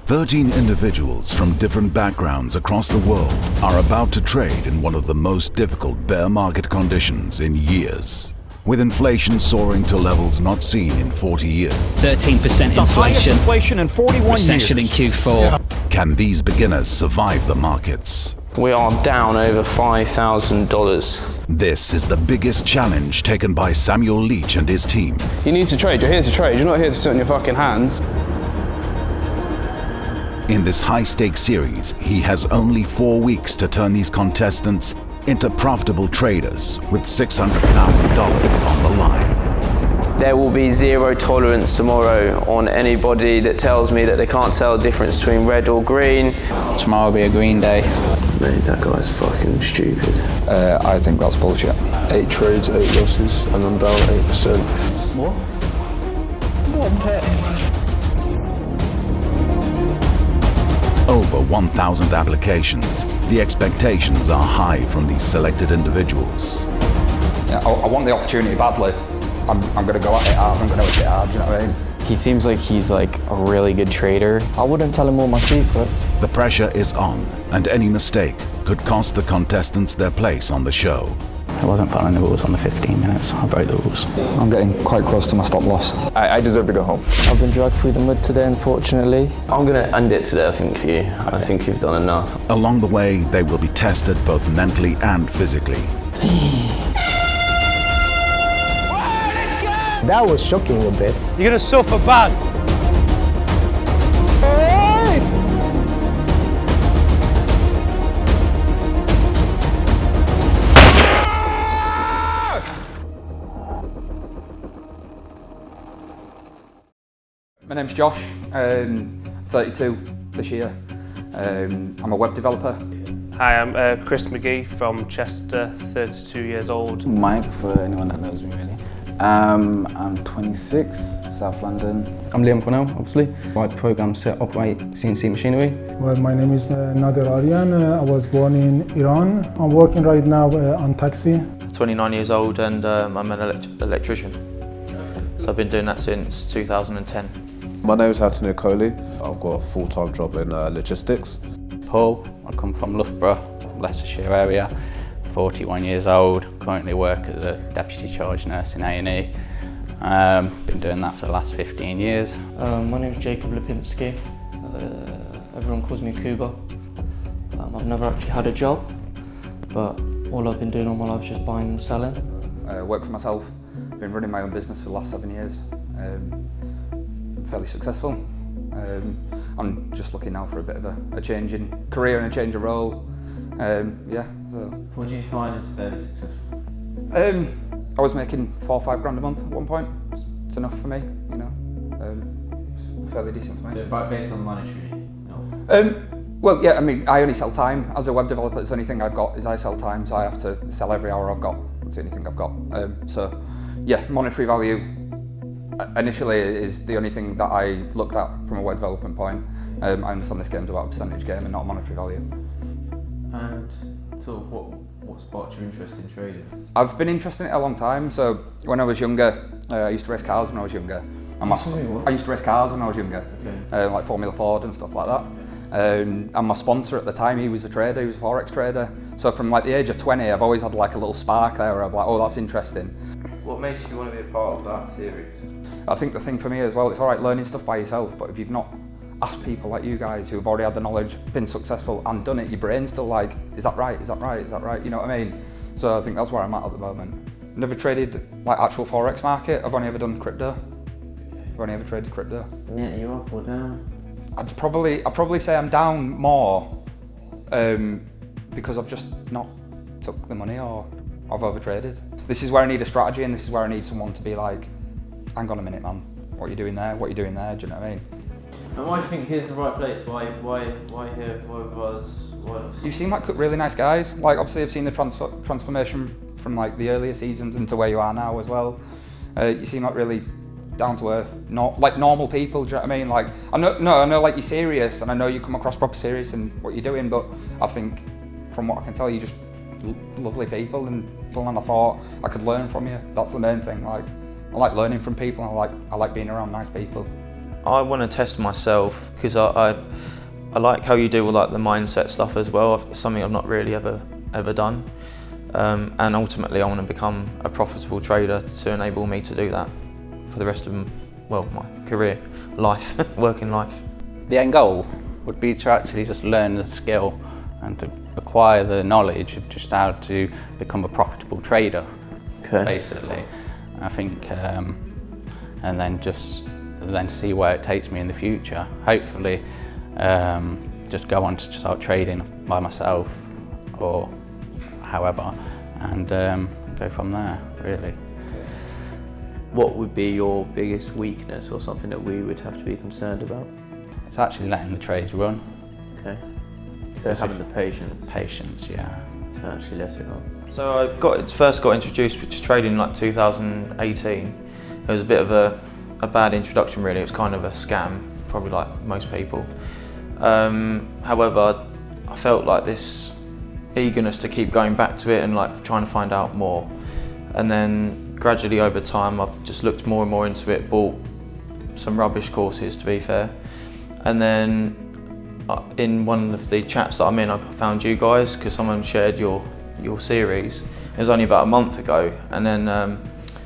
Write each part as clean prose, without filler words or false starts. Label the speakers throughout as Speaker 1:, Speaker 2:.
Speaker 1: 13 individuals from different backgrounds across the world are about to trade in one of the most difficult bear market conditions in years. With inflation soaring to levels not seen in 40 years.
Speaker 2: 13% inflation.
Speaker 3: The highest inflation in 41
Speaker 2: recession
Speaker 3: years.
Speaker 2: in Q4.
Speaker 3: Yeah.
Speaker 1: Can these beginners survive the markets?
Speaker 4: We are down over $5,000.
Speaker 1: This is the biggest challenge taken by Samuel Leach and his team.
Speaker 5: You need to trade, you're here to trade, you're not here to sit on your fucking hands.
Speaker 1: In this high-stakes series, he has only 4 weeks to turn these contestants into profitable traders with $600,000 on the line.
Speaker 4: There will be zero tolerance tomorrow on anybody that tells me that they can't tell the difference between red or green.
Speaker 6: Tomorrow will be a green day.
Speaker 4: Mate, that guy's fucking stupid.
Speaker 5: I think that's bullshit.
Speaker 7: 8 trades, 8 losses, and I'm down 8%.
Speaker 3: What? What bet?
Speaker 1: Over 1,000 applications, the expectations are high from these selected individuals.
Speaker 5: Yeah, I want the opportunity badly. I'm going to go at it hard, I'm going to hit it hard, do you know what I mean?
Speaker 6: He seems like he's a really good trader. I wouldn't tell him all my secrets.
Speaker 1: The pressure is on, and any mistake could cost the contestants their place on the show.
Speaker 6: I wasn't following the rules on the 15 minutes. I broke the rules.
Speaker 5: I'm getting quite close to my stop loss. I deserve to go home.
Speaker 6: I've been dragged through the mud today, unfortunately.
Speaker 4: I'm going to end it today, I think, for you. I think you've done enough.
Speaker 1: Along the way, they will be tested both mentally and physically.
Speaker 8: That was shocking a bit.
Speaker 3: You're gonna suffer bad.
Speaker 5: My name's Josh, 32 this year. I'm a web developer.
Speaker 9: Hi, I'm Chris McGee from Chester, 32 years old.
Speaker 6: Mike, for anyone that knows me really. I'm 26, South London.
Speaker 7: I'm Liam Cornell, obviously. I program, set, operate CNC machinery.
Speaker 10: Well, my name is Nader Aryan. I was born in Iran. I'm working right now on taxi.
Speaker 11: 29 years old and I'm an electrician. So I've been doing that since 2010.
Speaker 12: My name is Anthony Coley. I've got a full-time job in logistics.
Speaker 6: Paul, I come from Loughborough, Leicestershire area. 41 years old, currently work as a deputy charge nurse in A&E. Been doing that for the last 15 years.
Speaker 13: My name is Jacob Lipinski. Everyone calls me Kuba. I've never actually had a job, but all I've been doing all my life is just buying and selling.
Speaker 5: I work for myself. I've been running my own business for the last 7 years. Fairly successful. I'm just looking now for a bit of a change in career and a change of role. So.
Speaker 14: What do you find is fairly successful?
Speaker 5: I was making 4 or 5 grand a month at one point. It's enough for me, you know. It's fairly decent for me.
Speaker 14: So based on monetary? No.
Speaker 5: Well, yeah, I mean, I only sell time. As a web developer, it's the only thing I've got is I sell time, so I have to sell every hour I've got. That's the only thing I've got. So, yeah, monetary value initially is the only thing that I looked at from a web development point. I understand this game's about a percentage game and not a monetary value.
Speaker 14: And sort of what sparked your interest in trading?
Speaker 5: I've been interested in it a long time. So when I was younger, I used to race cars when I was younger. I used to race cars when I was younger, like Formula Ford and stuff like that. And my sponsor at the time, he was a trader, he was a Forex trader. So from like the age of 20, I've always had like a little spark there where I'm like, oh, that's interesting.
Speaker 14: What makes you want to be a part of that series?
Speaker 5: I think the thing for me as well, it's all right learning stuff by yourself, but if you've not asked people like you guys who've already had the knowledge, been successful and done it, your brain's still like, is that right, is that right, is that right, you know what I mean? So I think that's where I'm at the moment. Never traded like actual Forex market, I've only ever done crypto. I've only ever traded crypto.
Speaker 14: Yeah, you're up or down?
Speaker 5: I'd probably say I'm down more because I've just not took the money or I've overtraded. This is where I need a strategy and this is where I need someone to be like, hang on a minute man, what are you doing there, what are you doing there, do you know what I mean?
Speaker 14: And why do you think here's the right place? Why here? Why was?
Speaker 5: You seem like really nice guys. Like obviously I've seen the transformation from like the earlier seasons into where you are now as well. You seem like really down to earth, not like normal people. Do you know what I mean? Like I know like you're serious, and I know you come across proper serious in what you're doing. But I think from what I can tell, you're just lovely people and I thought I could learn from you. That's the main thing. Like I like learning from people. And I like being around nice people.
Speaker 11: I want to test myself because I like how you do all like the mindset stuff as well. It's something I've not really ever done, and ultimately I want to become a profitable trader to enable me to do that for the rest of my career, life, working life.
Speaker 6: The end goal would be to actually just learn the skill and to acquire the knowledge of just how to become a profitable trader, basically. I think, and then see where it takes me in the future. Hopefully, just go on to start trading by myself or however, and go from there, really.
Speaker 14: What would be your biggest weakness or something that we would have to be concerned about?
Speaker 6: It's actually letting the trades run.
Speaker 14: Okay. So having the patience.
Speaker 6: Patience, yeah.
Speaker 14: To actually let it run.
Speaker 11: So I first got introduced to trading in like 2018. It was a bit of a bad introduction really. It was kind of a scam, probably like most people. However, I felt like this eagerness to keep going back to it and like trying to find out more. And then gradually over time, I've just looked more and more into it, bought some rubbish courses to be fair. And then in one of the chats that I'm in, I found you guys because someone shared your series. It was only about a month ago, and then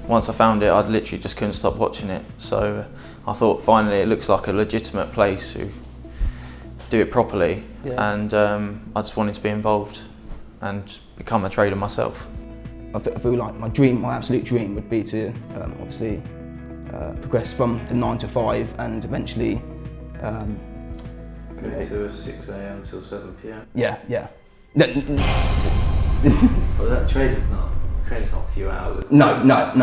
Speaker 11: once I found it, I literally just couldn't stop watching it. So I thought finally it looks like a legitimate place to do it properly, and I just wanted to be involved and become a trader myself.
Speaker 7: I feel like my absolute dream would be to obviously progress from the 9 to 5 and eventually
Speaker 14: go to a 6 a.m. till 7 p.m.
Speaker 7: Yeah.
Speaker 14: Well, that training's not a few hours.
Speaker 7: No.
Speaker 14: Then 9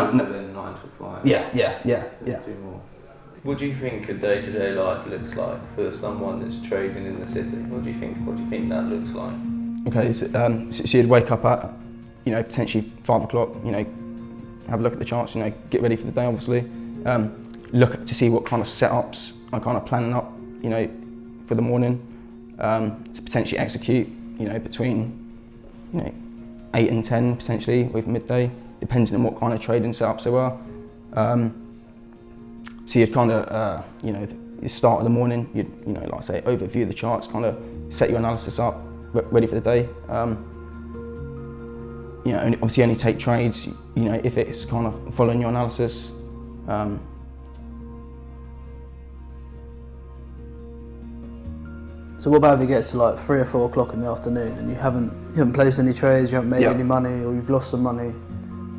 Speaker 14: till 5.
Speaker 7: Yeah.
Speaker 14: Do more. What do you think a day-to-day life looks like for someone that's trading in the city? What do you think that looks like?
Speaker 7: Okay, so you'd wake up at, potentially 5 o'clock, have a look at the charts, get ready for the day obviously, look to see what kind of setups I'm kind of planning up, for the morning, to potentially execute, between, 8 and 10 potentially, or even midday, depending on what kind of trading setups there are. So you'd kind of, you start of the morning, you'd, like I say, overview the charts, kind of set your analysis up, ready for the day. Obviously only take trades, if it's kind of following your analysis.
Speaker 2: So what about if it gets to like 3 or 4 o'clock in the afternoon and you haven't placed any trades, you haven't made any money, or you've lost some money?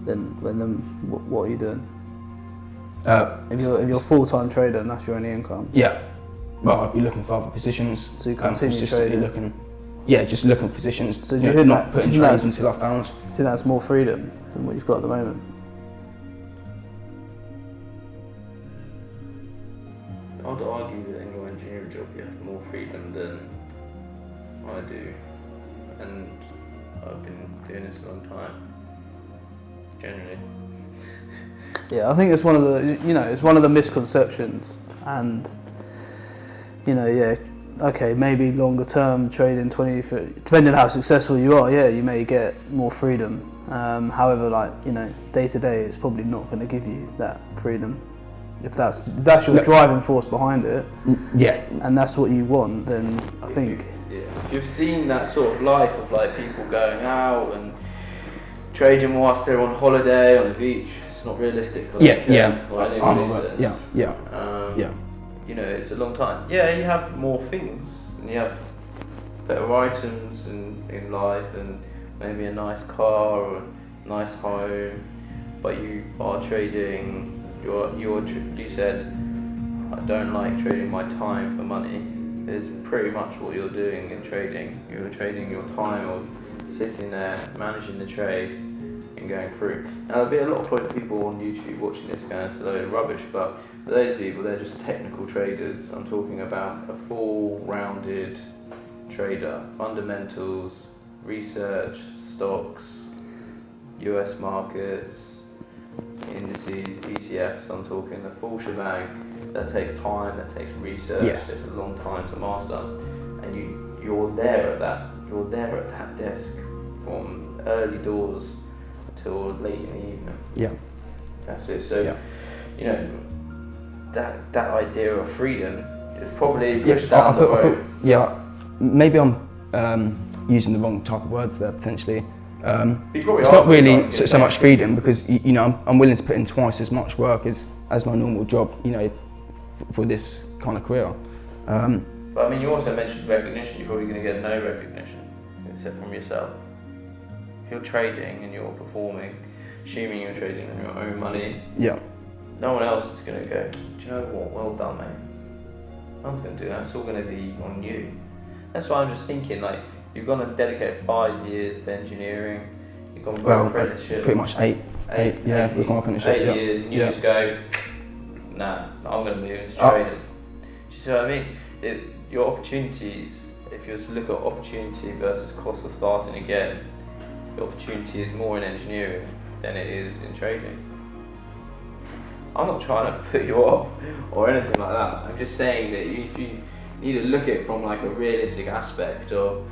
Speaker 2: Then what are you doing? If you're a full-time trader and that's your only income.
Speaker 7: Yeah. Well, I'd be looking for other positions.
Speaker 2: So you continue trading.
Speaker 7: Just looking for positions.
Speaker 2: So do you think
Speaker 7: not putting trades until I found.
Speaker 2: Do you think that's more freedom than what you've got at the moment?
Speaker 14: I'd argue that in your engineering job you have more freedom than I do, and I've been doing this a long time, generally.
Speaker 2: Yeah, I think it's one of the misconceptions, and okay, maybe longer term trading 20, 30, depending on how successful you are, you may get more freedom. However, day to day, it's probably not going to give you that freedom. If that's your driving force behind it, and that's what you want, then I think.
Speaker 14: If you've seen that sort of life of like people going out and trading whilst they're on holiday on the beach, it's not realistic. It's a long time. Yeah, you have more things and you have better items in life and maybe a nice car or a nice home, but you are trading. You said, I don't like trading my time for money. It's pretty much what you're doing in trading. You're trading your time of sitting there, managing the trade and going through. Now there'll be a lot of people on YouTube watching this going, it's a load of rubbish, but for those people, they're just technical traders. I'm talking about a full-rounded trader. Fundamentals, research, stocks, US markets, indices, ETFs. I'm talking the full shebang. That takes time, that takes research, It's a long time to master. And you're there at that desk from early doors till late in the evening.
Speaker 7: Yeah.
Speaker 14: That's it. So, that idea of freedom is probably pushed down the road.
Speaker 7: Yeah, maybe I'm using the wrong type of words there potentially. It's not really so much freedom because you know I'm willing to put in twice as much work as my normal job, you know, for this kind of career.
Speaker 14: But I mean, you also mentioned recognition. You're probably going to get no recognition except from yourself. If you're trading and you're performing, assuming you're trading on your own money,
Speaker 7: yeah,
Speaker 14: no one else is going to go, do you know what, well done, mate. No one's going to do that. It's all going to be on you. That's why I'm just thinking, like, you've gone and dedicated 5 years to engineering. You've gone for apprenticeship.
Speaker 7: Pretty much eight. Yeah, we've gone apprenticeship.
Speaker 14: 8 years, and you just go, nah, I'm going to move into trading. Do you see what I mean? Your opportunities, if you just look at opportunity versus cost of starting again, the opportunity is more in engineering than it is in trading. I'm not trying to put you off or anything like that. I'm just saying that if you need to look at it from like a realistic aspect of,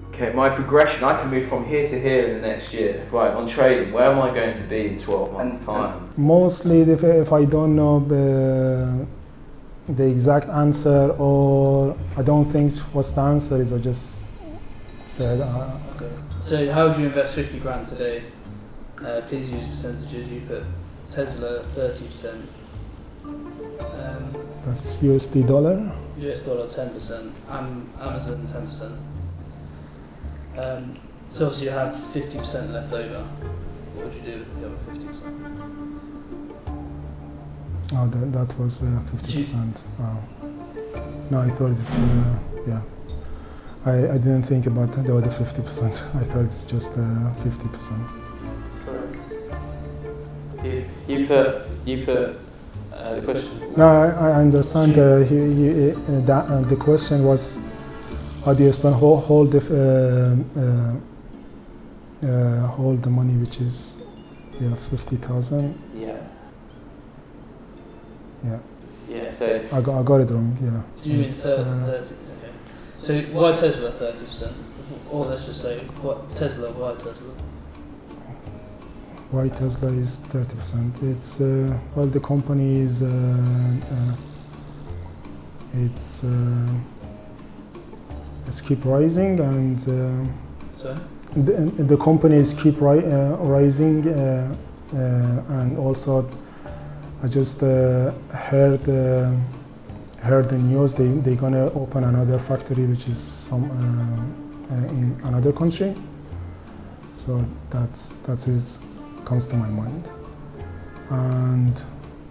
Speaker 14: okay, my progression, I can move from here to here in the next year. Right, on trading, where am I going to be in 12 months' time?
Speaker 10: Mostly if I don't know the exact answer, or I don't think what's the answer is, I just said.
Speaker 2: Okay. So how would you invest 50 grand today? Please use percentages. You put Tesla 30%.
Speaker 10: That's USD dollar?
Speaker 2: US dollar 10%, Amazon 10%. So obviously you have 50% left over. What would you do with the other 50%?
Speaker 10: Oh, that was 50%. Wow. No, I thought it's, yeah. I didn't think about the other 50%. I thought it's just 50%.
Speaker 14: Sorry. You put the question.
Speaker 10: No, I understand. The question was, how do you spend hold the money, which is 50,000.
Speaker 14: Yeah.
Speaker 10: Yeah.
Speaker 14: Yeah. So
Speaker 10: I got it wrong. Yeah.
Speaker 2: Do you mean 30? Okay. So why Tesla 30%? Or let's just say Tesla. Why Tesla?
Speaker 10: Why Tesla is 30%? It's well, the company is it's keep rising, and
Speaker 2: Sorry?
Speaker 10: the companies keep rising, and also I just heard the news they're gonna open another factory, which is in another country. So that's it. Comes to my mind. And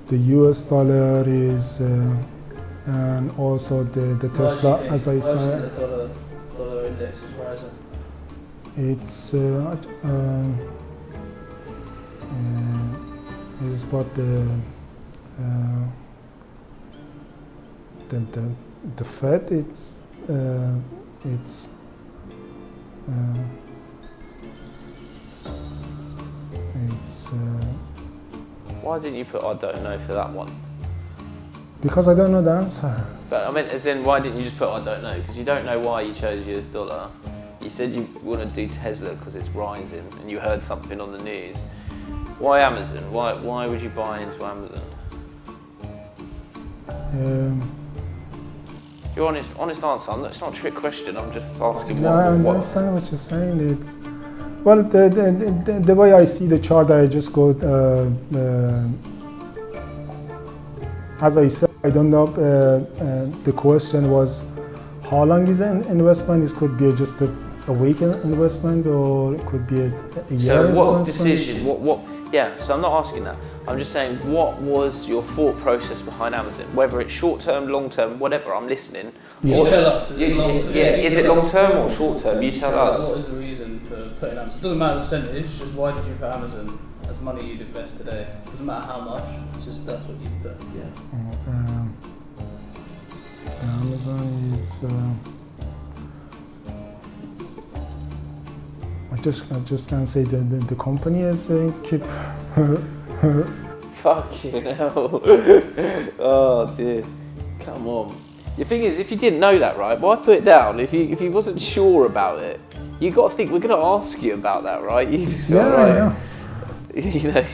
Speaker 10: the US dollar is, and also the Tesla, as I said.
Speaker 2: The dollar index is rising.
Speaker 10: It's what the Fed. It's
Speaker 4: Why didn't you put I don't know for that one?
Speaker 10: Because I don't know the answer.
Speaker 4: But I mean, as in, why didn't you just put I don't know? Because you don't know why you chose US dollar. You said you want to do Tesla because it's rising, and you heard something on the news. Why Amazon? Why would you buy into Amazon? Your honest answer. It's not a trick question. I'm just asking.
Speaker 10: No, I understand what you're saying. It's well, the way I see the chart, I just go. As I said, I don't know. The question was, how long is an investment? It could be just a week investment, or it could be a year.
Speaker 4: So what
Speaker 10: investment.
Speaker 4: decision? What? Yeah. So I'm not asking that. I'm just saying, what was your thought process behind Amazon? Whether it's short term, long term, whatever. I'm listening.
Speaker 2: You tell us. Is it long term?
Speaker 4: Yeah. Is it long term or short term? You tell us.
Speaker 2: What is the reason for putting Amazon? It doesn't matter the percentage. Just why did you put Amazon as money you'd invest today? It doesn't matter how much. It's just that's what you put.
Speaker 10: Yeah. Amazon is. I just can't say that the company is keep.
Speaker 4: Fucking hell. Oh dear. Come on. The thing is, if you didn't know that, right, why put it down? If you wasn't sure about it, you got to think we're going to ask you about that, right? You just got
Speaker 10: yeah.
Speaker 4: You know.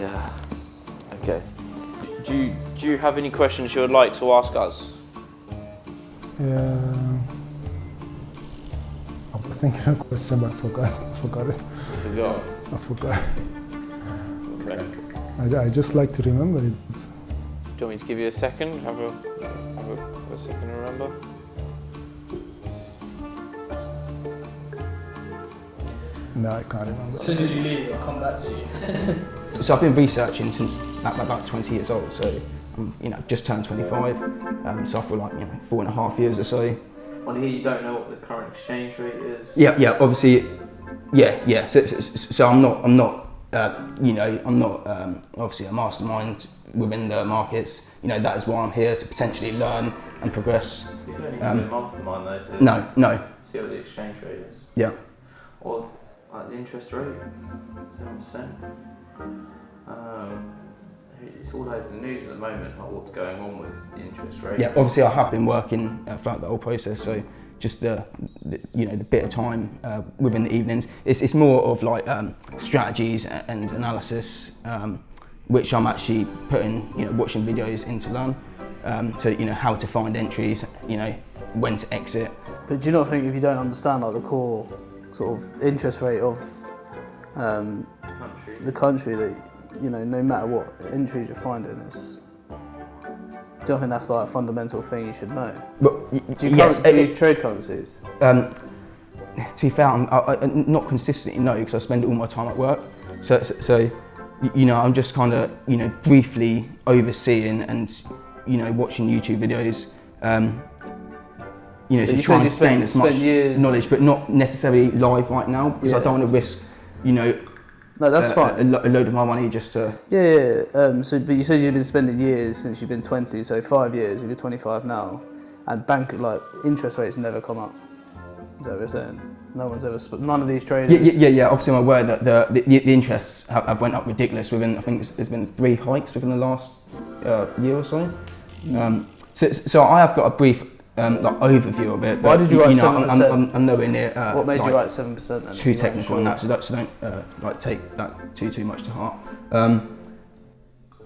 Speaker 4: Yeah. Okay. Do you have any questions you would like to ask us?
Speaker 10: I was thinking of a question, but I forgot it.
Speaker 4: You forgot?
Speaker 10: I forgot.
Speaker 4: Okay.
Speaker 10: I just like to remember it.
Speaker 4: Do you want me to give you a second? Have a second to remember?
Speaker 10: No, I can't remember.
Speaker 2: As soon as you leave, I'll come back to you.
Speaker 7: So I've been researching since about 20 years old, so I'm, just turned 25, so I feel like 4.5 years or so.
Speaker 14: On here you don't know what the current exchange rate is?
Speaker 7: Yeah, obviously, yeah. So I'm not obviously a mastermind within the markets. That is why I'm here, to potentially learn and progress.
Speaker 14: You don't need to be a mastermind though to
Speaker 7: No.
Speaker 14: see what the exchange rate is.
Speaker 7: Yeah.
Speaker 14: Or like the interest rate, 7%. It's all over the news at the moment, like what's going on with the interest rate.
Speaker 7: Yeah, obviously I have been working throughout the whole process, so just the bit of time within the evenings. It's more of like strategies and analysis, which I'm actually putting, watching videos in to learn. So how to find entries, when to exit.
Speaker 2: But do you not think if you don't understand like the core sort of interest rate of the country, that no matter what entries you're finding, do you think that's like a fundamental thing you should know?
Speaker 7: But
Speaker 2: do you trade currencies?
Speaker 7: To be fair, I'm not consistently, no, because I spend all my time at work. So I'm just kind of briefly overseeing and watching YouTube videos. To try and gain as much knowledge, but not necessarily live right now, because I don't want to risk,
Speaker 2: no, that's fine.
Speaker 7: A load of my money just to...
Speaker 2: Yeah. But you said you've been spending years since you've been 20, so 5 years, if you're 25 now, and interest rates never come up. Is that what you're saying? None of these traders...
Speaker 7: Yeah, obviously I'm aware that the interests have went up ridiculous within, I think there's been 3 hikes within the last year or so. So I have got a brief overview of it.
Speaker 2: Why did you write 7%?
Speaker 7: I'm nowhere near.
Speaker 2: What made you write 7%? Then?
Speaker 7: Too technical on that, so don't take that too much to heart.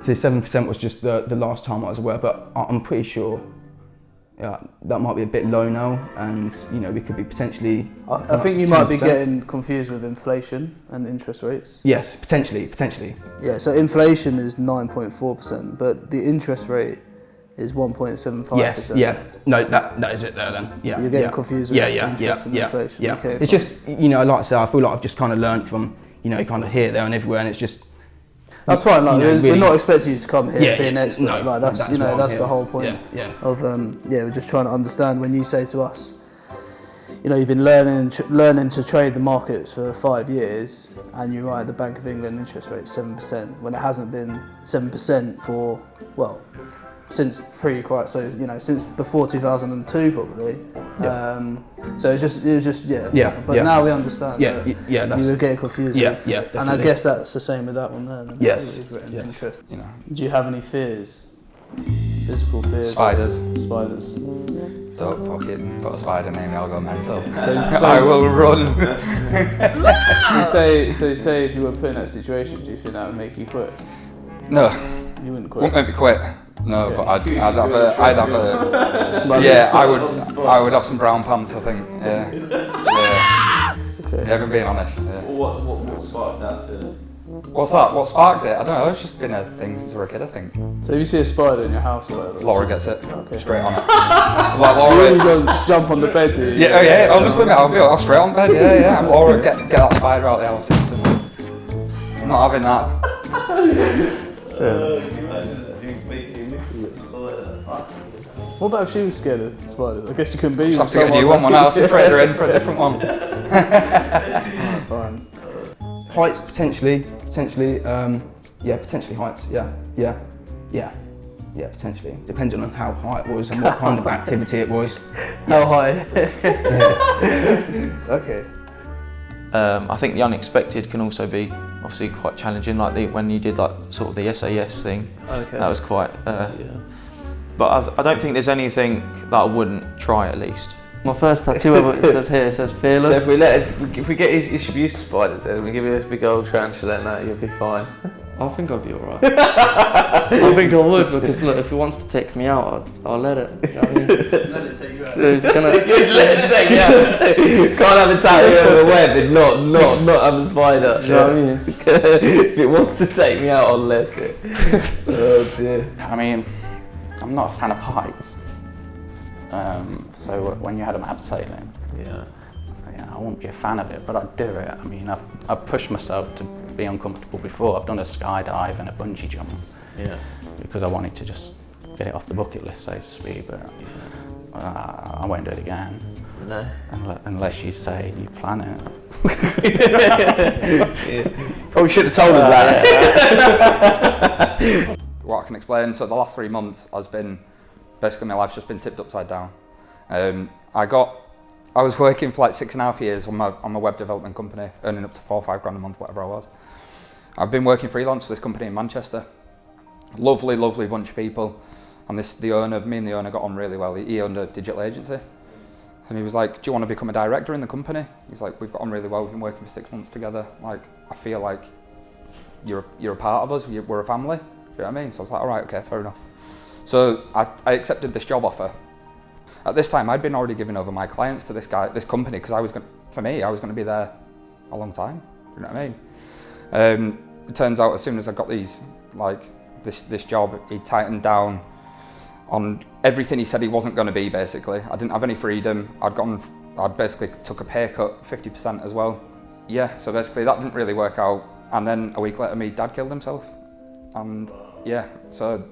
Speaker 7: So 7% was just the last time I was aware, but I'm pretty sure that might be a bit low now, and we could be potentially.
Speaker 2: I think you might be getting confused with inflation and interest rates.
Speaker 7: Yes, potentially.
Speaker 2: Yeah, so inflation is 9.4%, but the interest rate is 1.75%.
Speaker 7: Yes, yeah. No, that is it there then. Yeah.
Speaker 2: You're getting confused with interest and inflation.
Speaker 7: Yeah.
Speaker 2: Okay,
Speaker 7: it's just, like I say, I feel like I've just kind of learned from, kind of here, there and everywhere, and it's just...
Speaker 2: That's fine, we're not expecting you to come here and be an expert.
Speaker 7: No,
Speaker 2: that's the whole point of,
Speaker 7: Yeah,
Speaker 2: we're just trying to understand when you say to us, you've been learning to trade the markets for 5 years, and you write the Bank of England interest rate 7%, when it hasn't been 7% for, since since before 2002 probably. So it was just But now we understand. That you were getting confused.
Speaker 7: Definitely.
Speaker 2: And I guess that's the same with that one there.
Speaker 7: Yes.
Speaker 2: Interest. Do you have any fears? Physical fears?
Speaker 5: Spiders. Dog pocket, put a spider near me, I'll go mental. I will run.
Speaker 2: Say if you were put in that situation, do you think that would make you quit?
Speaker 5: No.
Speaker 2: You wouldn't quit?
Speaker 5: Wouldn't make me quit. No, but I'd have a I would have some brown pants, I think. Yeah. Okay. Yeah, if I'm being honest. Yeah.
Speaker 14: What sparked that feeling?
Speaker 5: What's that? What sparked it? I don't know, it's just been a thing since I was a kid, I think.
Speaker 2: So if you see a spider in your house or whatever?
Speaker 5: Laura gets it.
Speaker 2: Okay.
Speaker 5: Straight on it. Like Laura.
Speaker 2: You always go jump on the bed, do you?
Speaker 5: Yeah, honestly, mate, I'll straight on bed, yeah. I'm Laura, get that spider out of the house. I'm not having that.
Speaker 2: What about if she was scared of spiders? I guess you couldn't be.
Speaker 5: Just have to get a new one. I'll have to trade her in for a different one.
Speaker 2: Fine.
Speaker 7: Heights potentially. Potentially heights. Yeah, potentially. Depending on how high it was and what kind of activity it was.
Speaker 2: How high? Okay.
Speaker 11: I think the unexpected can also be obviously quite challenging, like when you did sort of the SAS thing.
Speaker 2: Okay.
Speaker 11: That was quite. But I don't think there's anything that I wouldn't try at least.
Speaker 14: My first tattoo, it says fearless.
Speaker 8: So if we get you should be used to spiders, then we give you a big old tarantula and that, you'll be fine.
Speaker 13: I think I'll be alright. I think I would, because look, if he wants to take me out, I'll let it. You know what I mean?
Speaker 2: Let it take you out.
Speaker 13: It's gonna...
Speaker 14: Let it take you out. Can't have a tattoo over the web and not have a spider.
Speaker 13: You know what I mean?
Speaker 14: If it wants to take me out, I'll let it. Oh dear.
Speaker 6: I mean, I'm not a fan of heights. So when you had them abseiling, yeah, I wouldn't be a fan of it, but I'd do it. I mean, I've pushed myself to be uncomfortable before. I've done a skydive and a bungee jump, because I wanted to just get it off the bucket list, so to speak. But I won't do it again.
Speaker 14: No.
Speaker 6: Unless you say you plan it.
Speaker 14: Probably should have told us that.
Speaker 5: What I can explain, so the last 3 months has been, basically my life's just been tipped upside down. I was working for like 6.5 years on my web development company, earning up to 4 or 5 grand a month, whatever I was. I've been working freelance for this company in Manchester. Lovely, lovely bunch of people. And me and the owner got on really well. He owned a digital agency. And he was like, do you want to become a director in the company? He's like, we've got on really well, we've been working for 6 months together. Like, I feel like you're a part of us, we're a family. Do you know what I mean? So I was like, all right, okay, fair enough. So I accepted this job offer. At this time, I'd been already giving over my clients to this company, because I was going to be there a long time. You know what I mean? It turns out as soon as I got this job, he tightened down on everything he said he wasn't going to be, basically. I didn't have any freedom. I'd basically took a pay cut, 50% as well. Yeah, so basically that didn't really work out. And then a week later, my dad killed himself. And yeah, so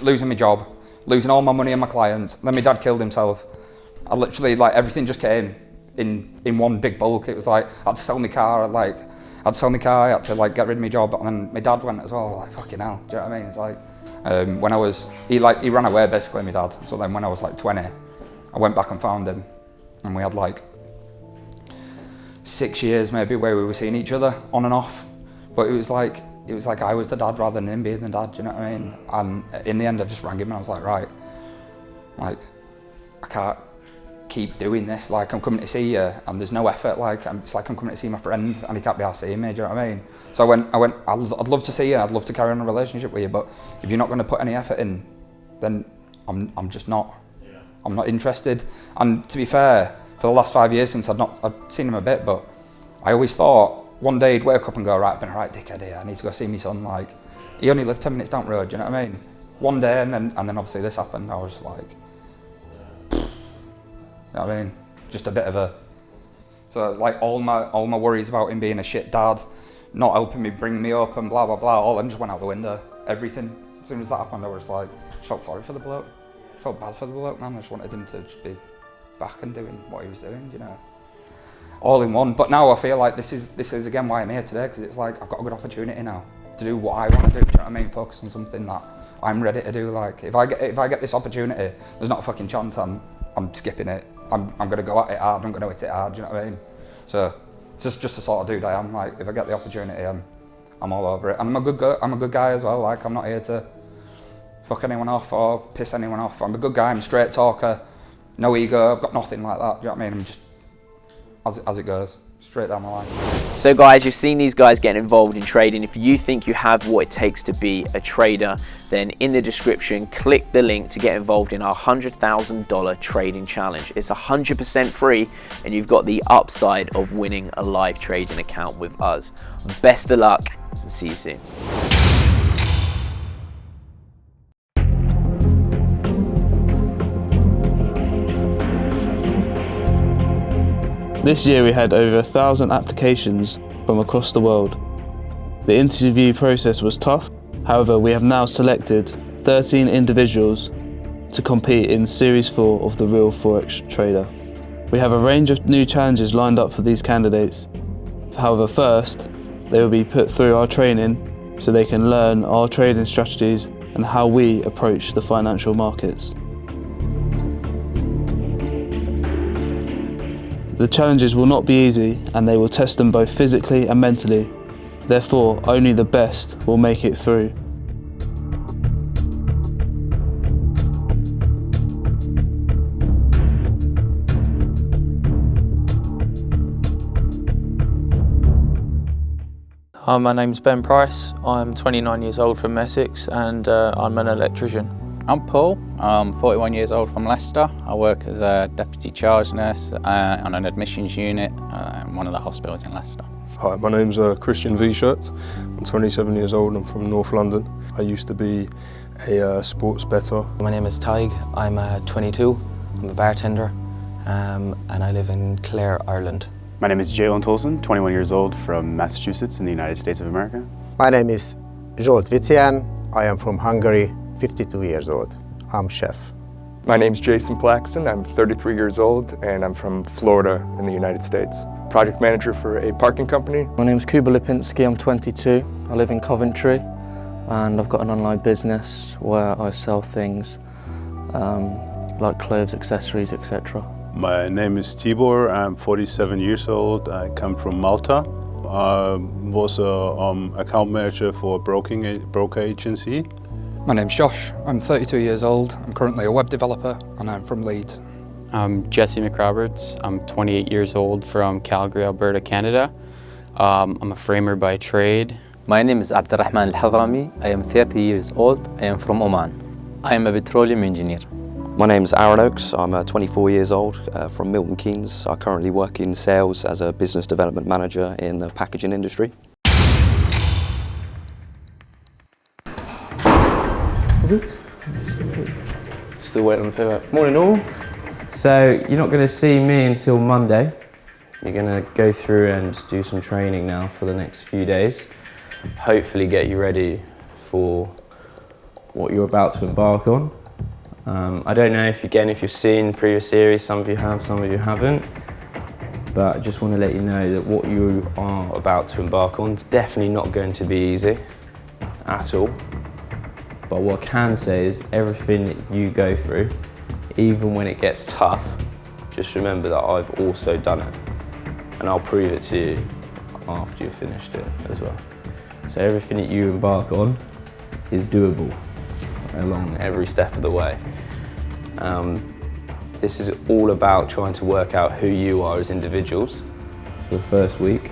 Speaker 5: losing my job, losing all my money and my clients, then my dad killed himself. I literally, everything just came in one big bulk. It was like, I had to sell my car, I had to get rid of my job, and then my dad went as well. Like, fucking hell, do you know what I mean? It's like, he ran away basically, my dad. So then when I was like 20, I went back and found him, and we had like 6 years maybe where we were seeing each other on and off. But it was like I was the dad rather than him being the dad, do you know what I mean? And in the end, I just rang him and I was like, right, I can't keep doing this. I'm coming to see you and there's no effort. It's like I'm coming to see my friend and he can't be arsed seeing me, do you know what I mean? So I went, I'd love to see you, I'd love to carry on a relationship with you, but if you're not going to put any effort in, then I'm just not. I'm not interested. And to be fair, for the last 5 years since I'd seen him a bit, but I always thought, one day he'd wake up and go, right, I've been a right dickhead here, I need to go see my son. He only lived 10 minutes down the road, do you know what I mean? One day, and then obviously this happened, I was like, you know what I mean? Just a bit of a... So all my worries about him being a shit dad, not helping me, bring me up and blah, blah, blah, all them just went out the window. Everything. As soon as that happened, I was like, I felt sorry for the bloke. I felt bad for the bloke, man. I just wanted him to just be back and doing what he was doing, you know? All in one. But now I feel like this is again why I'm here today, because it's like I've got a good opportunity now to do what I want to do. Do you know what I mean? Focus on something that I'm ready to do. If I get this opportunity, there's not a fucking chance I'm skipping it. I'm going to go at it hard. I'm going to hit it hard. Do you know what I mean? So it's just the sort of dude I am. If I get the opportunity, I'm all over it. And I'm a good guy as well. I'm not here to fuck anyone off or piss anyone off. I'm a good guy. I'm a straight talker. No ego. I've got nothing like that. Do you know what I mean? I'm just as it goes, straight down the line.
Speaker 4: So guys, you've seen these guys getting involved in trading. If you think you have what it takes to be a trader, then in the description, click the link to get involved in our $100,000 trading challenge. It's 100% free and you've got the upside of winning a live trading account with us. Best of luck and see you soon.
Speaker 8: This year we had over 1,000 applications from across the world. The interview process was tough, however we have now selected 13 individuals to compete in Series 4 of the Real Forex Trader. We have a range of new challenges lined up for these candidates. However, first, they will be put through our training so they can learn our trading strategies and how we approach the financial markets. The challenges will not be easy and they will test them both physically and mentally. Therefore, only the best will make it through.
Speaker 11: My name's Ben Price. I'm 29 years old from Essex and I'm an electrician.
Speaker 6: I'm Paul. I'm 41 years old from Leicester. I work as a deputy charge nurse on an admissions unit in one of the hospitals in Leicester.
Speaker 15: Hi, my name's Christian V-Shirt. I'm 27 years old. I'm from North London. I used to be a sports bettor.
Speaker 16: My name is Tig. I'm 22. I'm a bartender and I live in Clare, Ireland.
Speaker 17: My name is Jalen Tolson, 21 years old from Massachusetts in the United States of America.
Speaker 18: My name is Zsolt Vician. I am from Hungary, 52 years old. I'm chef.
Speaker 19: My name's Jason Plaxton. I'm 33 years old and I'm from Florida in the United States. Project manager for a parking company.
Speaker 13: My name's Kuba Lipinski. I'm 22. I live in Coventry and I've got an online business where I sell things like clothes, accessories, etc.
Speaker 20: My name is Tibor. I'm 47 years old. I come from Malta. I was an account manager for a broker agency.
Speaker 5: My name's Josh. I'm 32 years old. I'm currently a web developer and I'm from Leeds.
Speaker 21: I'm Jesse McRoberts. I'm 28 years old from Calgary, Alberta, Canada. I'm a framer by trade.
Speaker 22: My name is Abdurrahman Al-Hadrami. I am 30 years old. I am from Oman. I am a petroleum engineer.
Speaker 23: My name is Aaron Oakes. I'm 24 years old from Milton Keynes. I currently work in sales as a business development manager in the packaging industry.
Speaker 24: Still waiting on the pivot. Morning all. So you're not going to see me until Monday. You're going to go through and do some training now for the next few days. Hopefully get you ready for what you're about to embark on. I don't know if you've seen previous series, some of you have, some of you haven't, but I just want to let you know that what you are about to embark on is definitely not going to be easy at all. But what I can say is everything that you go through, even when it gets tough, just remember that I've also done it, and I'll prove it to you after you've finished it as well. So everything that you embark on is doable along every step of the way. This is all about trying to work out who you are as individuals for the first week,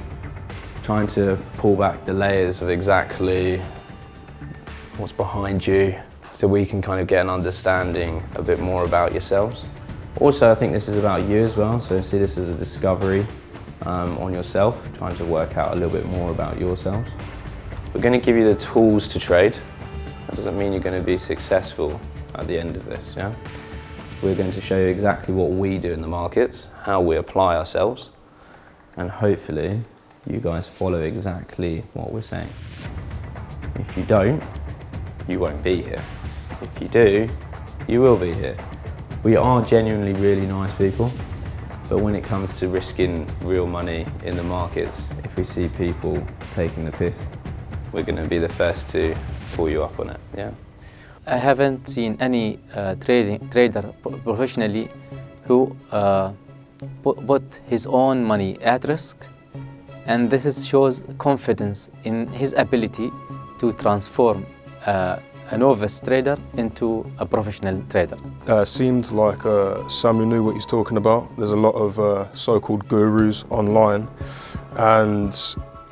Speaker 24: trying to pull back the layers of exactly what's behind you so we can kind of get an understanding a bit more about yourselves. Also, I think this is about you as well, so see this as a discovery on yourself, trying to work out a little bit more about yourselves. We're going to give you the tools to trade. That doesn't mean you're going to be successful at the end of this, yeah? We're going to show you exactly what we do in the markets, how we apply ourselves, and hopefully you guys follow exactly what we're saying. If you don't, you won't be here. If you do, you will be here. We are genuinely really nice people, but when it comes to risking real money in the markets, if we see people taking the piss, we're going to be the first to pull you up on it, yeah?
Speaker 22: I haven't seen any trader professionally who put his own money at risk, and this shows confidence in his ability to transform a novice trader into a professional trader.
Speaker 15: Seemed like Sam who knew what he's talking about. There's a lot of so-called gurus online, and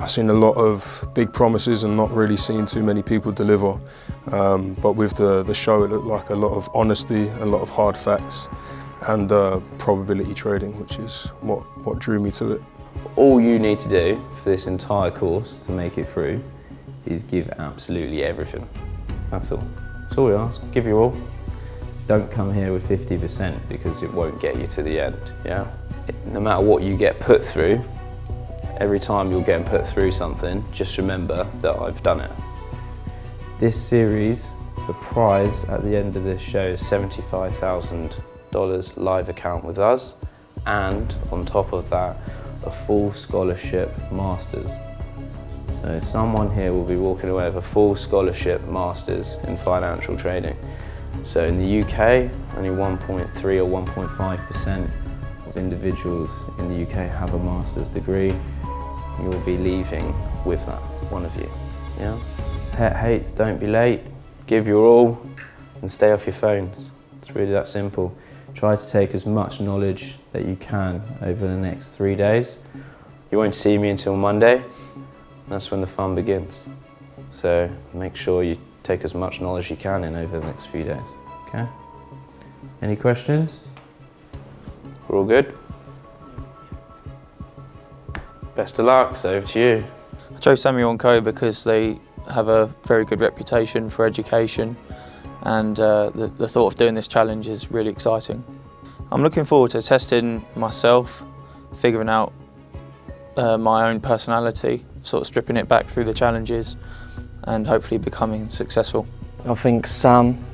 Speaker 15: I've seen a lot of big promises and not really seen too many people deliver. But with the show, it looked like a lot of honesty, a lot of hard facts, and probability trading, which is what drew me to it.
Speaker 24: All you need to do for this entire course to make it through is give absolutely everything. That's all. That's all we ask. Give your all. Don't come here with 50% because it won't get you to the end, yeah? No matter what you get put through, every time you're getting put through something, just remember that I've done it. This series, the prize at the end of this show is $75,000 live account with us, and on top of that, a full scholarship masters. So someone here will be walking away with a full scholarship masters in financial trading. So in the UK, only 1.3 or 1.5% of individuals in the UK have a master's degree. You'll be leaving with that, one of you, yeah? Pet hates, don't be late, give your all, and stay off your phones. It's really that simple. Try to take as much knowledge that you can over the next 3 days. You won't see me until Monday, That's when the fun begins. So make sure you take as much knowledge as you can in over the next few days. Okay? Any questions? We're all good? Best of luck, so over to you.
Speaker 11: I chose Samuel & Co because they have a very good reputation for education, and the thought of doing this challenge is really exciting. I'm looking forward to testing myself, figuring out my own personality, sort of stripping it back through the challenges and hopefully becoming successful.
Speaker 13: I think Sam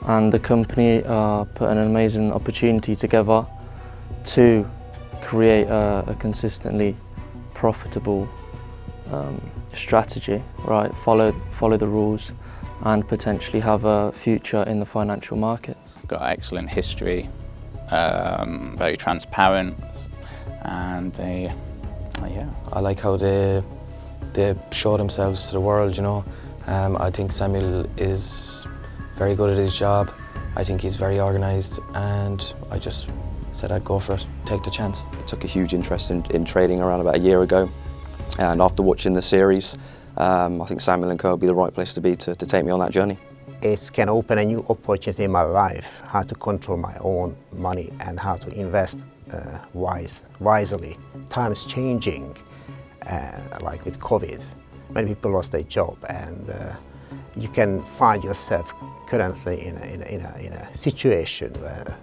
Speaker 13: and the company are putting an amazing opportunity together to create a consistently profitable strategy, right? Follow the rules and potentially have a future in the financial market.
Speaker 6: Got excellent history, very transparent, and yeah.
Speaker 16: I like how they show themselves to the world, you know. I think Samuel is very good at his job. I think he's very organised, and I just said I'd go for it, take the chance.
Speaker 23: I took a huge interest in trading around about a year ago, and after watching the series, I think Samuel & Co will be the right place to be to take me on that journey.
Speaker 18: It can open a new opportunity in my life, how to control my own money and how to invest wisely. Time's changing, like with COVID. Many people lost their job, and you can find yourself currently in a situation where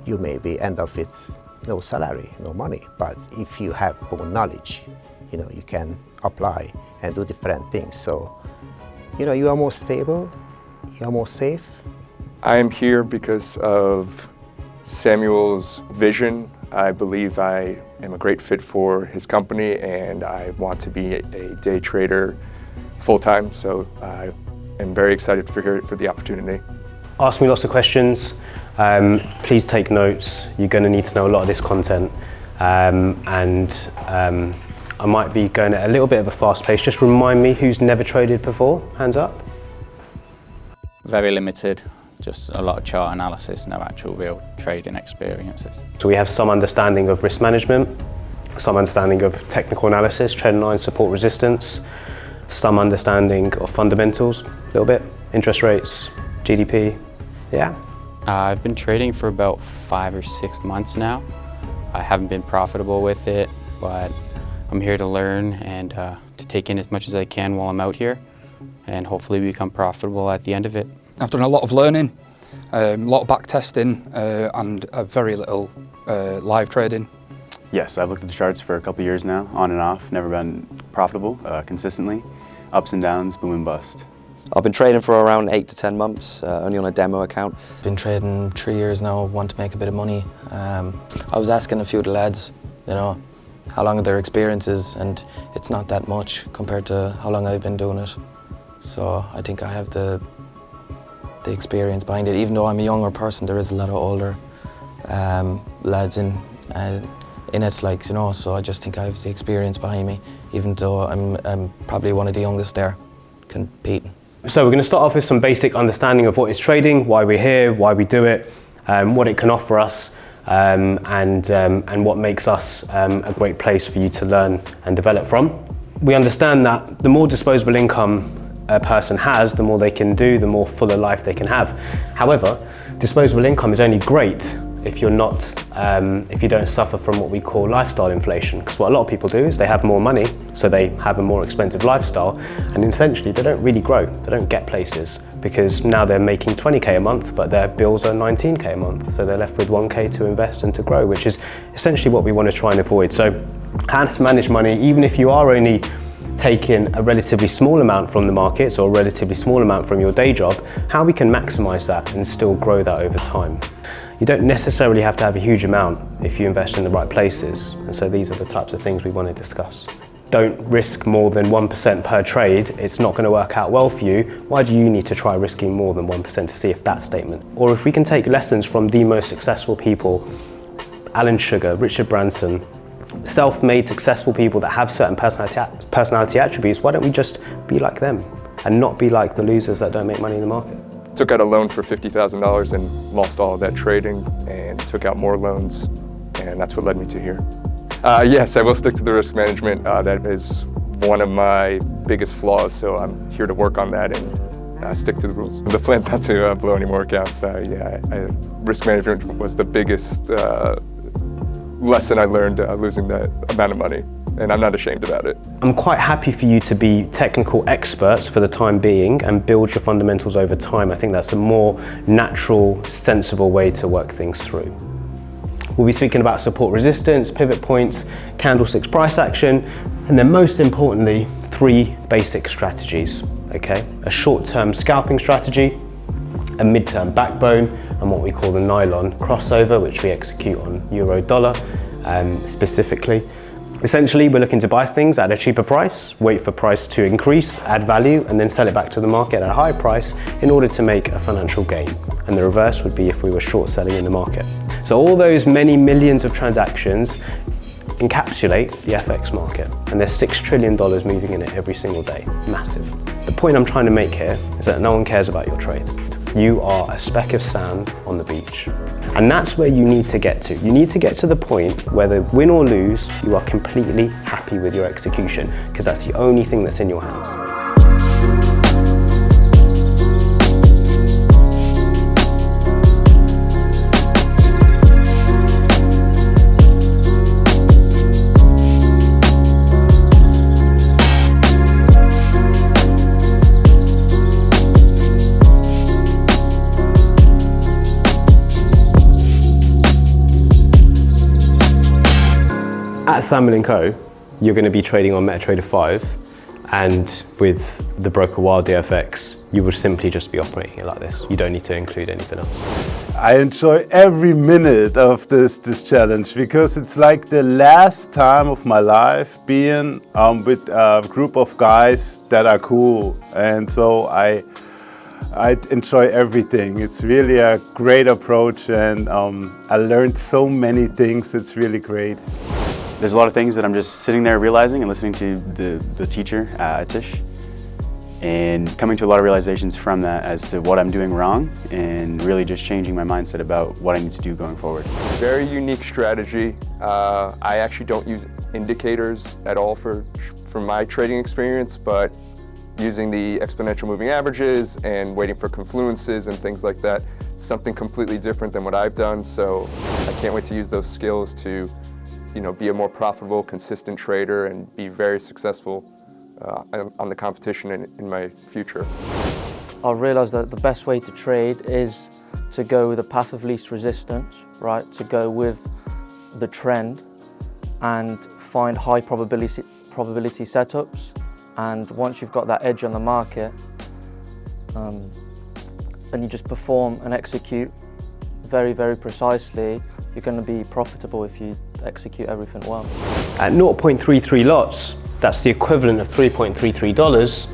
Speaker 18: you maybe end up with no salary, no money. But if you have more knowledge, you know, you can apply and do different things. So, you know, you are more stable, you are more safe.
Speaker 19: I am here because of Samuel's vision. I believe I am a great fit for his company, and I want to be a day trader full-time, so I am very excited for the opportunity.
Speaker 1: Ask me lots of questions. Please take notes. You're going to need to know a lot of this content, I might be going at a little bit of a fast pace. Just remind me who's never traded before. Hands up.
Speaker 6: Very limited, just a lot of chart analysis, no actual real trading experiences.
Speaker 1: So we have some understanding of risk management, some understanding of technical analysis, trend line, support, resistance, some understanding of fundamentals, a little bit, interest rates, GDP, yeah.
Speaker 21: I've been trading for about 5 or 6 months now. I haven't been profitable with it, but I'm here to learn and to take in as much as I can while I'm out here, and hopefully become profitable at the end of it.
Speaker 5: I've done a lot of learning, a lot of back testing, and very little live trading.
Speaker 17: Yes, I've looked at the charts for a couple years now, on and off, never been profitable consistently, ups and downs, boom and bust.
Speaker 23: I've been trading for around 8 to 10 months, only on a demo account.
Speaker 16: Been trading 3 years now, want to make a bit of money. I was asking a few of the lads, you know, how long their experience is, and it's not that much compared to how long I've been doing it. So I think I have the experience behind it. Even though I'm a younger person, there is a lot of older lads in it, like, you know, so I just think I have the experience behind me, even though I'm probably one of the youngest there competing.
Speaker 1: So we're going to start off with some basic understanding of what is trading, why we're here, why we do it, what it can offer us, and what makes us a great place for you to learn and develop from. We understand that the more disposable income a person has, the more they can do, the more fuller life they can have. However, disposable income is only great if you're not, if you don't suffer from what we call lifestyle inflation. Because what a lot of people do is they have more money, so they have a more expensive lifestyle, and essentially they don't really grow, they don't get places, because now they're making 20k a month, but their bills are 19k a month, so they're left with 1k to invest and to grow, which is essentially what we want to try and avoid. So how to manage money, even if you are only taking a relatively small amount from the markets or a relatively small amount from your day job, how we can maximize that and still grow that over time. You don't necessarily have to have a huge amount if you invest in the right places, and so these are the types of things we want to discuss. Don't risk more than 1% per trade, it's not going to work out well for you. Why do you need to try risking more than 1% to see if that statement? Or if we can take lessons from the most successful people, Alan Sugar, Richard Branson, self-made successful people that have certain personality attributes, why don't we just be like them and not be like the losers that don't make money in the market?
Speaker 19: Took out a loan for $50,000 and lost all of that trading, and took out more loans, and that's what led me to here. Yes, I will stick to the risk management. That is one of my biggest flaws, so I'm here to work on that and stick to the rules. The plan's not to blow any more accounts. Risk management was the biggest lesson I learned losing that amount of money, and I'm not ashamed about it.
Speaker 1: I'm quite happy for you to be technical experts for the time being and build your fundamentals over time. I think that's a more natural, sensible way to work things through. We'll be speaking about support resistance, pivot points, candlesticks price action, and then most importantly, 3 basic strategies, okay? A short-term scalping strategy, a mid-term backbone, and what we call the nylon crossover, which we execute on euro dollar specifically. Essentially, we're looking to buy things at a cheaper price, wait for price to increase, add value, and then sell it back to the market at a high price in order to make a financial gain. And the reverse would be if we were short selling in the market. So all those many millions of transactions encapsulate the FX market, and there's $6 trillion moving in it every single day. Massive. The point I'm trying to make here is that no one cares about your trade. You are a speck of sand on the beach. And that's where you need to get to. You need to get to the point where, the win or lose, you are completely happy with your execution, because that's the only thing that's in your hands. At Salmon & Co, you're going to be trading on MetaTrader 5, and with the broker WildDFX, you will simply just be operating it like this. You don't need to include anything else.
Speaker 20: I enjoy every minute of this challenge, because it's like the last time of my life being with a group of guys that are cool, and so I enjoy everything. It's really a great approach, and I learned so many things. It's really great.
Speaker 17: There's a lot of things that I'm just sitting there realizing and listening to the teacher, Tish, and coming to a lot of realizations from that as to what I'm doing wrong, and really just changing my mindset about what I need to do going forward.
Speaker 19: Very unique strategy. I actually don't use indicators at all for my trading experience, but using the exponential moving averages and waiting for confluences and things like that, something completely different than what I've done. So I can't wait to use those skills to be a more profitable, consistent trader and be very successful on the competition in my future.
Speaker 13: I realised that the best way to trade is to go with the path of least resistance, right? To go with the trend and find high probability setups. And once you've got that edge on the market, and you just perform and execute very, very precisely, you're going to be profitable if you execute everything well.
Speaker 1: At 0.33 lots, that's the equivalent of $3.33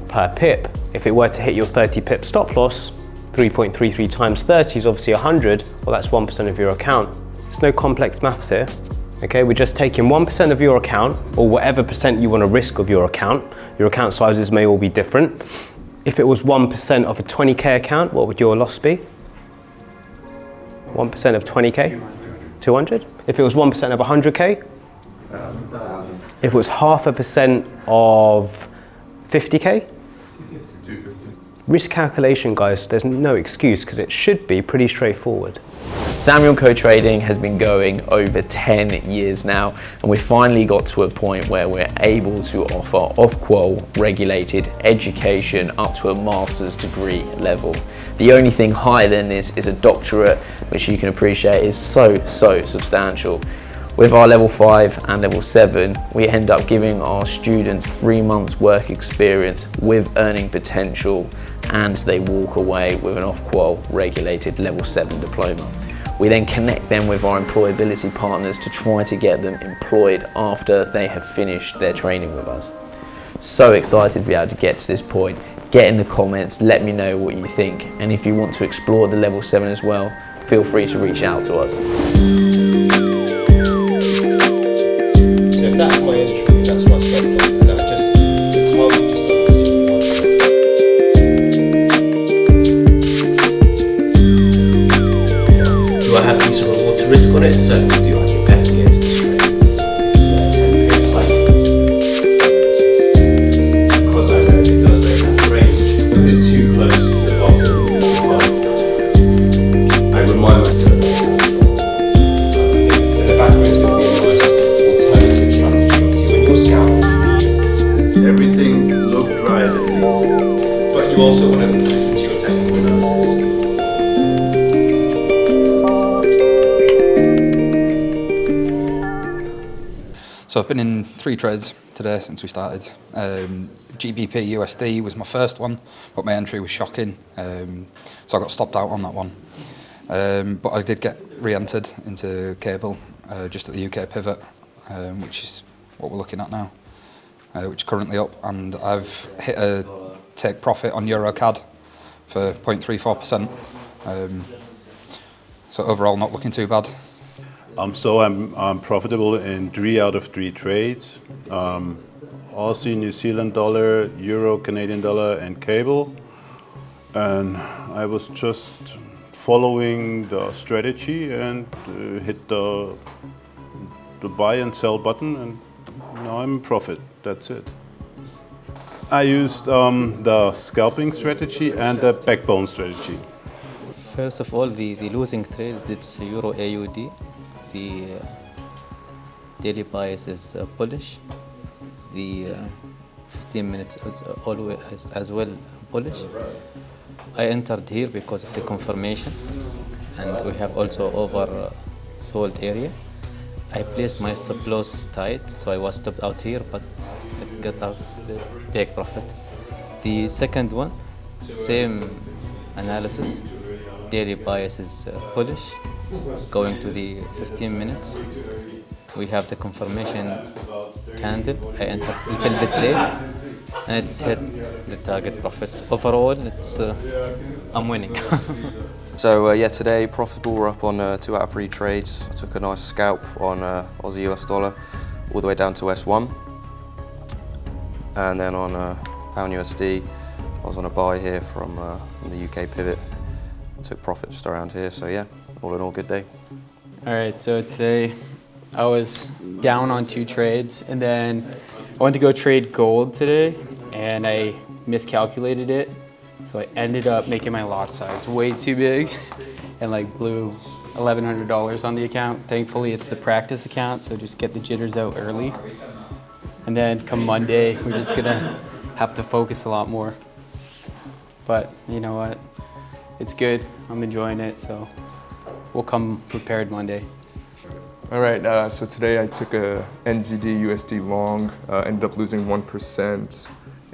Speaker 1: per pip. If it were to hit your 30 pip stop loss, 3.33 times 30 is obviously 100, well that's 1% of your account. There's no complex maths here, okay? We're just taking 1% of your account, or whatever percent you want to risk of your account. Your account sizes may all be different. If it was 1% of a 20K account, what would your loss be? 1% of 20K? 200? If it was 1% of 100K? If it was 0.5% of 50K? Risk calculation, guys, there's no excuse, because it should be pretty straightforward.
Speaker 4: Salmon & Co Trading has been going over 10 years now, and we finally got to a point where we're able to offer off-qual regulated education up to a master's degree level. The only thing higher than this is a doctorate, which you can appreciate is so substantial. With our level 5 and level 7, we end up giving our students 3 months work experience with earning potential, and they walk away with an off-qual regulated level 7 diploma. We then connect them with our employability partners to try to get them employed after they have finished their training with us. So excited to be able to get to this point. Get in the comments, let me know what you think, and if you want to explore the level 7 as well, feel free to reach out to us.
Speaker 1: So if that's my entry, that's my stop loss, and that's just the target. Do I have decent reward to risk on it? Certainly do. I can definitely enter this trade.
Speaker 5: also want to listen to your technical analysis. So I've been in 3 trades today since we started. GBP USD was my first one, but my entry was shocking, so I got stopped out on that one. But I did get re-entered into cable just at the UK pivot, which is what we're looking at now, which is currently up, and I've hit a take profit on EuroCAD for 0.34%. So overall, not looking too bad.
Speaker 20: So I'm profitable in 3 out of 3 trades. Aussie, New Zealand dollar, Euro, Canadian dollar, and cable. And I was just following the strategy and hit the buy and sell button, and now I'm in profit. That's it. I used the scalping strategy and the backbone strategy.
Speaker 3: First of all, the losing trade, it's Euro AUD. The daily bias is bullish. The 15 minutes is always as well bullish. I entered here because of the confirmation, and we have also oversold area. I placed my stop loss tight, so I was stopped out here, but it got out the take profit. The second one, same analysis. Daily bias is bullish. Going to the 15 minutes, we have the confirmation candle. I entered a little bit late, and it's hit the target profit. Overall, it's I'm winning.
Speaker 23: So yeah, today profitable. We're up on 2 out of 3 trades. I took a nice scalp on Aussie US dollar all the way down to S1, and then on pound USD, I was on a buy here from the UK pivot. Took profit just around here. So yeah, all in all, good day.
Speaker 24: All right, so today I was down on 2 trades, and then I went to go trade gold today, and I miscalculated it. So I ended up making my lot size way too big and like blew $1,100 on the account. Thankfully, it's the practice account, so just get the jitters out early. And then come Monday, we're just gonna have to focus a lot more. But you know what? It's good. I'm enjoying it, so we'll come prepared Monday.
Speaker 19: All right, so today I took a NZD USD long, ended up losing 1%,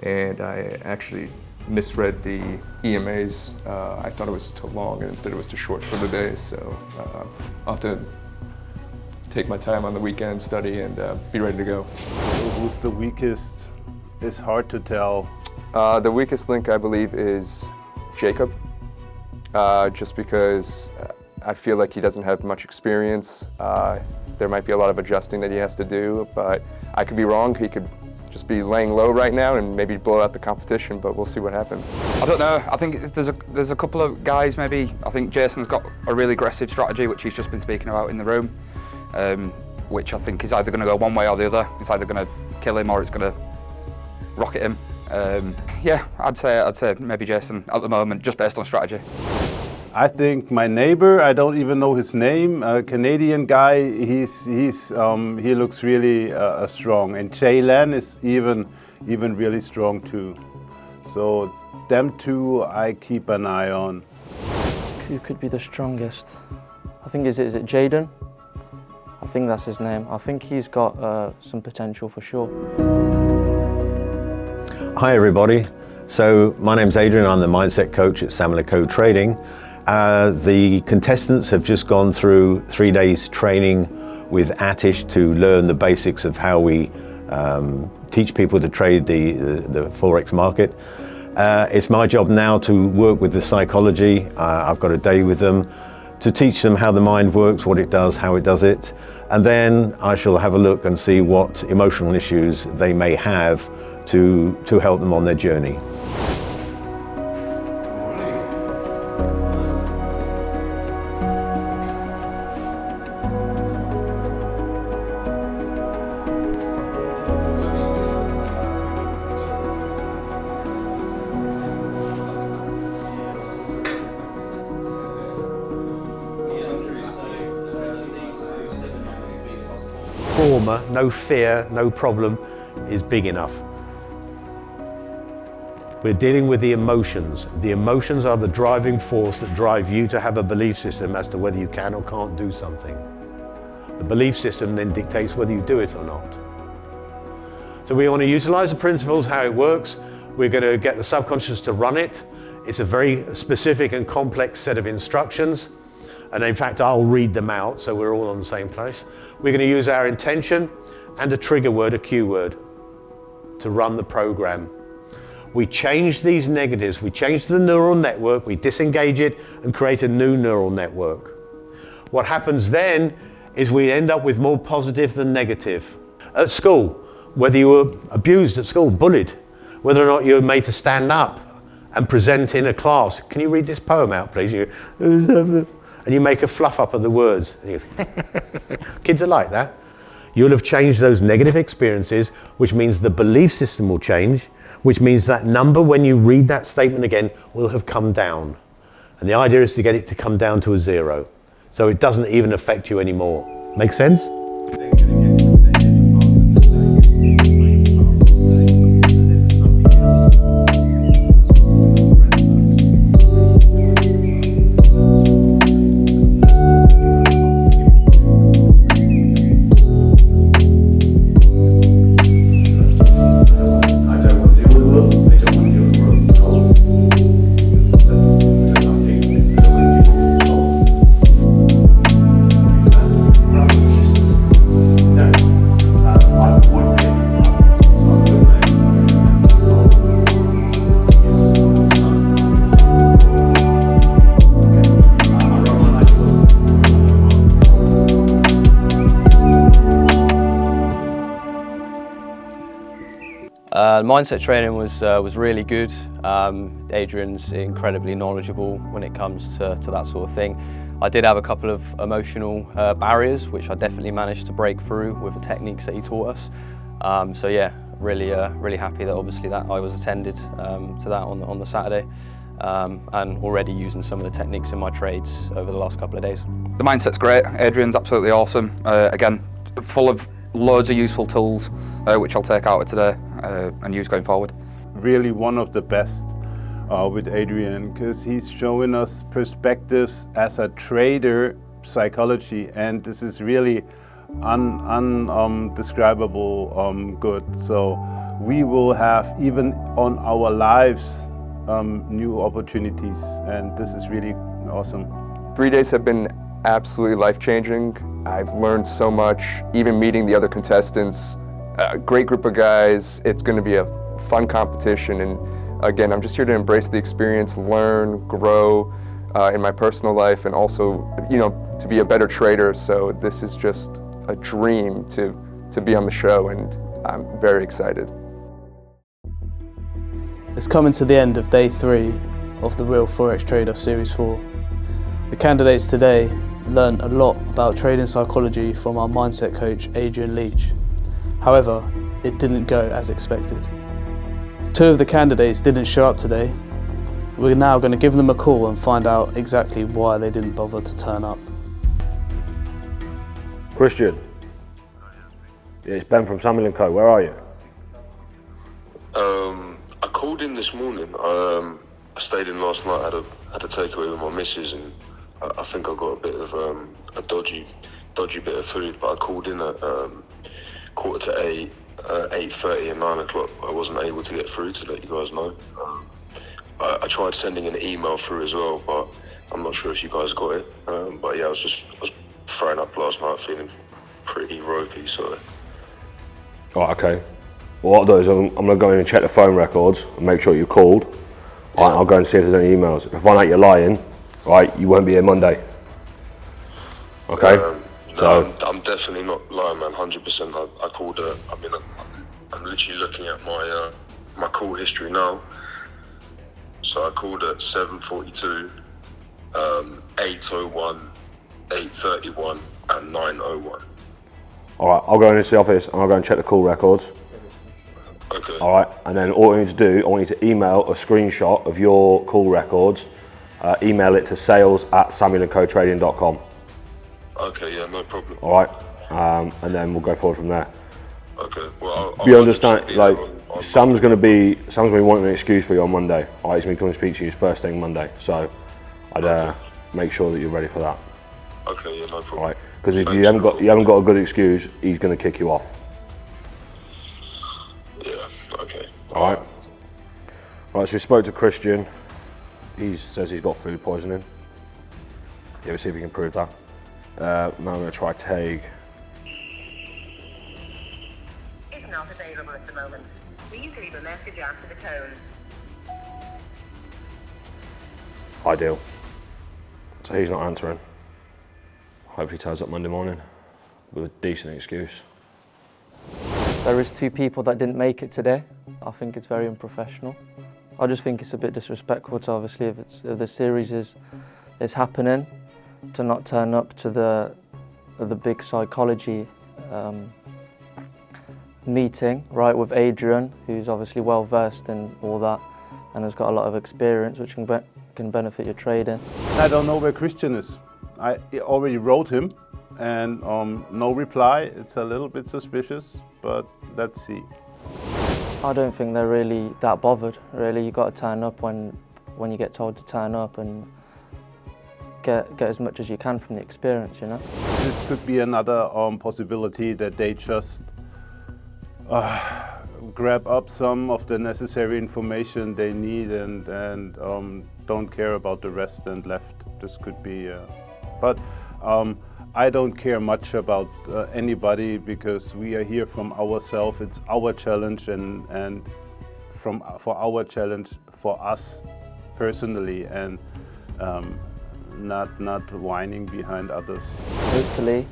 Speaker 19: and I actually misread the EMAs. I thought it was to long, and instead it was to short for the day, so I'll have to take my time on the weekend, study, and be ready to go.
Speaker 20: Who's the weakest? It's hard to tell.
Speaker 19: The weakest link, I believe, is Jacob, just because I feel like he doesn't have much experience. There might be a lot of adjusting that he has to do, but I could be wrong. He could just be laying low right now and maybe blow out the competition, but we'll see what happens.
Speaker 5: I don't know. I think there's a couple of guys maybe. I think Jason's got a really aggressive strategy, which he's just been speaking about in the room, which I think is either going to go one way or the other. It's either going to kill him or it's going to rocket him. Yeah, I'd say maybe Jason at the moment, just based on strategy.
Speaker 20: I think my neighbor, I don't even know his name, a Canadian guy, he looks really strong, and Jay Len is even really strong too. So them two I keep an eye on.
Speaker 13: Who could be the strongest? I think is it Jaden? I think that's his name. I think he's got some potential for sure.
Speaker 9: Hi everybody. So my name's Adrian, I'm the mindset coach at Samlico Trading. The contestants have just gone through 3 days training with Atish to learn the basics of how we teach people to trade the Forex market. It's my job now to work with the psychology. I've got a day with them to teach them how the mind works, what it does, how it does it. And then I shall have a look and see what emotional issues they may have to help them on their journey.
Speaker 10: No fear, no problem is big enough.
Speaker 9: We're dealing with the emotions. The emotions are the driving force that drive you to have a belief system as to whether you can or can't do something. The belief system then dictates whether you do it or not. So we want to utilize the principles, how it works. We're going to get the subconscious to run it. It's a very specific and complex set of instructions. And in fact, I'll read them out so we're all on the same place. We're going to use our intention and a trigger word, a cue word, to run the program. We change these negatives, we change the neural network, we disengage it and create a new neural network. What happens then is we end up with more positive than negative. At school, whether you were abused at school, bullied, whether or not you were made to stand up and present in a class. Can you read this poem out, please? And you make a fluff up of the words. Kids are like that. You'll have changed those negative experiences, which means the belief system will change, which means that number, when you read that statement again, will have come down. And the idea is to get it to come down to a 0. So it doesn't even affect you anymore. Make sense?
Speaker 2: Mindset training was really good. Adrian's incredibly knowledgeable when it comes to that sort of thing. I did have a couple of emotional barriers, which I definitely managed to break through with the techniques that he taught us. So yeah, really happy that obviously that I was attended to that on the Saturday, and already using some of the techniques in my trades over the last couple of days.
Speaker 5: The mindset's great. Adrian's absolutely awesome. Again, full of loads of useful tools, which I'll take out of today and use going forward.
Speaker 20: Really one of the best with Adrian, because he's showing us perspectives as a trader, psychology, and this is really undescribable good. So we will have, even on our lives, new opportunities, and this is really awesome.
Speaker 19: 3 days have been absolutely life-changing. I've learned so much, even meeting the other contestants. A great group of guys. It's going to be a fun competition, and again, I'm just here to embrace the experience, learn, grow in my personal life, and also, you know, to be a better trader. So this is just a dream to be on the show, and I'm very excited.
Speaker 8: It's coming to the end of day 3 of the Real Forex Trader Series 4. The candidates today learned a lot about trading psychology from our mindset coach Adrian Leach. However, it didn't go as expected. 2 of the candidates didn't show up today. We're now going to give them a call and find out exactly why they didn't bother to turn up.
Speaker 7: Christian. Yeah, it's Ben from Samuel & Co. Where are you?
Speaker 10: I called in this morning. I stayed in last night. Had a takeaway with my missus, and I think I got a bit of a dodgy bit of food. But I called in at 7:45, 8:30 and 9 o'clock. I wasn't able to get through to let you guys know. I tried sending an email through as well, but I'm not sure if you guys got it. But yeah, I was throwing up last night, feeling pretty ropey. So.
Speaker 7: All right, okay. Well, what I'll do is I'm going to go in and check the phone records and make sure you called. Yeah. Right, I'll go and see if there's any emails. If I find out you're lying, right, you won't be here Monday. Okay?
Speaker 10: No, I'm definitely not lying, man. 100%. I called. I'm literally looking at my call history now. So I called at 7:42, 8:01, 8:31, and 9:01.
Speaker 7: All right, I'll go into the office and I'll go and check the call records.
Speaker 10: Okay.
Speaker 7: All right, and then all I need to do, I want you to email a screenshot of your call records. Email it to sales@samuelandcotrading.com.
Speaker 10: Okay, yeah, no problem.
Speaker 7: All right, and then we'll go forward from there.
Speaker 10: Okay, well,
Speaker 7: You understand, like, Sam's gonna be wanting an excuse for you on Monday. Alright, he's gonna come and speak to you first thing Monday. So I'd make sure that you're ready for that.
Speaker 10: Okay, yeah, no problem.
Speaker 7: Alright, because if you haven't got a good excuse, he's gonna kick you off.
Speaker 10: Yeah, okay.
Speaker 7: Alright. Right, so we spoke to Christian. He says he's got food poisoning. Yeah, we'll see if we can prove that. Now I'm gonna try Tague.
Speaker 12: Is not available at the moment. Please leave a message after the tone.
Speaker 7: Ideal. So he's not answering. Hopefully he turns up Monday morning with a decent excuse.
Speaker 13: There is 2 people that didn't make it today. I think it's very unprofessional. I just think it's a bit disrespectful to, obviously, if the series is happening, to not turn up to the big psychology meeting, right, with Adrian, who's obviously well versed in all that and has got a lot of experience, which can benefit your trading.
Speaker 20: I don't know where Christian is. I already wrote him, and no reply. It's a little bit suspicious, but let's see.
Speaker 13: I don't think they're really that bothered, really. You've got to turn up when you get told to turn up and get as much as you can from the experience, you know?
Speaker 20: This could be another possibility that they just grab up some of the necessary information they need and don't care about the rest and left. This could be, but I don't care much about anybody because we are here from ourselves. It's our challenge and for our challenge for us personally, and not whining behind others.
Speaker 13: Hopefully,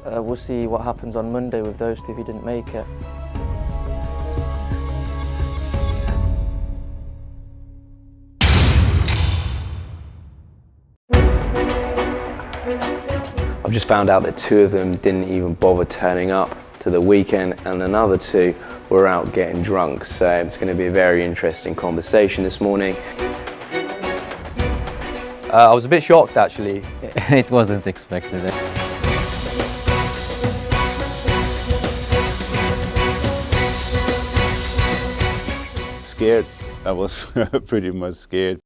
Speaker 13: we'll see what happens on Monday with those 2 who didn't make it.
Speaker 24: I've just found out that 2 of them didn't even bother turning up to the weekend, and another 2 were out getting drunk. So it's going to be a very interesting conversation this morning.
Speaker 2: I was a bit shocked, actually.
Speaker 3: It wasn't expected.
Speaker 20: Scared. I was pretty much scared.